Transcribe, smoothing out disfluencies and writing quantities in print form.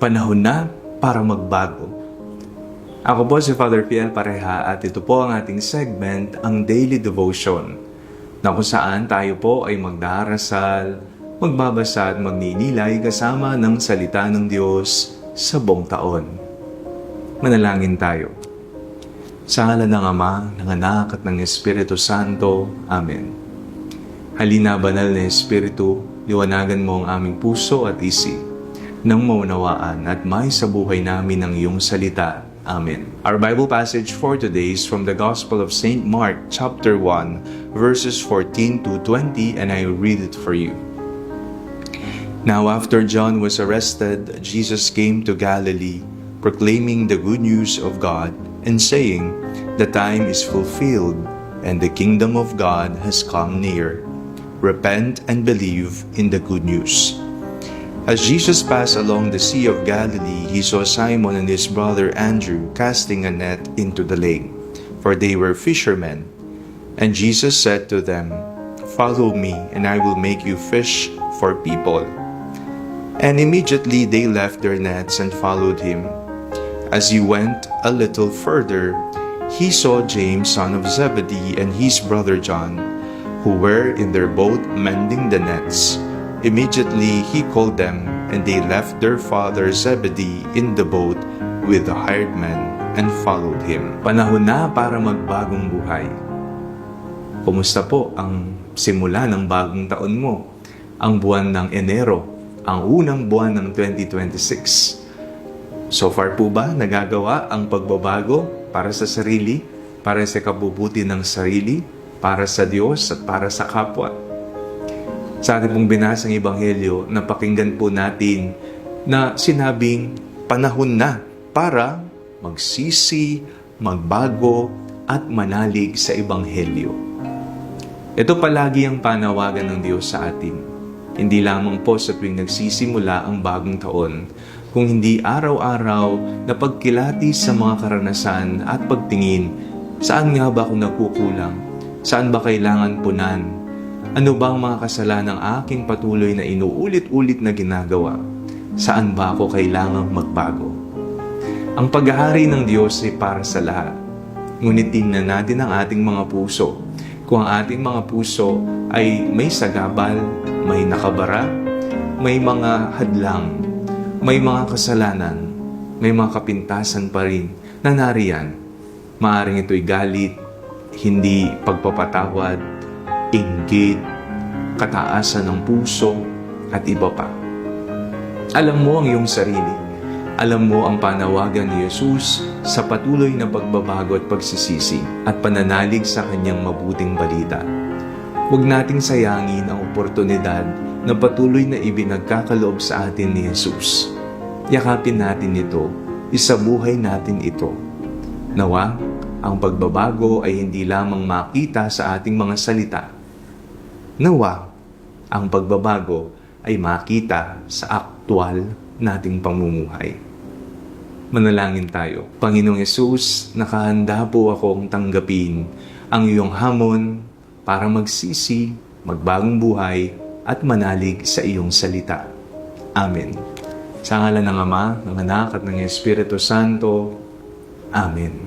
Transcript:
Panahon na para magbago. Ako po si Father Piel Pareha at ito po ang ating segment, ang Daily Devotion, na kung saan tayo po ay magdarasal, magbabasa at magninilay kasama ng salita ng Diyos sa buong taon. Manalangin tayo. Sa ngalan ng Ama, ng Anak at ng Espiritu Santo. Amen. Halina, banal na Espiritu, liwanagan mo ang aming puso at isip nang maunawaan at may sa buhay namin ang iyong salita. Amen. Our Bible passage for today is from the Gospel of St. Mark, chapter 1, verses 14 to 20, and I read it for you. Now after John was arrested, Jesus came to Galilee, proclaiming the good news of God, and saying, "The time is fulfilled, and the kingdom of God has come near. Repent and believe in the good news." As Jesus passed along the Sea of Galilee, he saw Simon and his brother Andrew casting a net into the lake, for they were fishermen. And Jesus said to them, "Follow me, and I will make you fish for people." And immediately they left their nets and followed him. As he went a little further, he saw James, son of Zebedee, and his brother John, who were in their boat mending the nets. Immediately he called them, and they left their father Zebedee in the boat with the hired men and followed him. Panahon na para magbagong buhay. Kumusta po ang simula ng bagong taon mo? Ang buwan ng Enero, ang unang buwan ng 2026. So far po ba nagagawa ang pagbabago para sa sarili, para sa kabubuti ng sarili, para sa Diyos at para sa kapwa? Sa ating pong binasang Ebanghelyo, napakinggan po natin na sinabing panahon na para magsisi, magbago at manalig sa Ebanghelyo. Ito palagi ang panawagan ng Diyos sa atin. Hindi lamang po sa tuwing nagsisimula ang bagong taon, kung hindi araw-araw na pagkilati sa mga karanasan at pagtingin, saan nga ba ako nagkukulang? Saan ba kailangan punan? Ano ba ang mga kasalanang aking patuloy na inuulit-ulit na ginagawa? Saan ba ako kailangang magbago? Ang paghahari ng Diyos ay para sa lahat. Ngunit tingnan natin ang ating mga puso. Kung ang ating mga puso ay may sagabal, may nakabara, may mga hadlang, may mga kasalanan, may mga kapintasan pa rin na nariyan, maaaring ito'y galit, hindi pagpapatawad, inggit, kataasan ng puso, at iba pa. Alam mo ang iyong sarili. Alam mo ang panawagan ni Jesus sa patuloy na pagbabago at pagsisisi at pananalig sa kanyang mabuting balita. Huwag nating sayangin ang oportunidad na patuloy na ibinagkakaloob sa atin ni Jesus. Yakapin natin ito, isabuhay natin ito. Nawa, ang pagbabago ay hindi lamang makita sa ating mga salita. Nawa, ang pagbabago ay makita sa aktwal nating pamumuhay. Manalangin tayo. Panginoong Hesus, nakahanda po akong tanggapin ang iyong hamon para magsisi, magbagong buhay, at manalig sa iyong salita. Amen. Sa ngalan ng Ama, ng Anak at ng Espiritu Santo. Amen.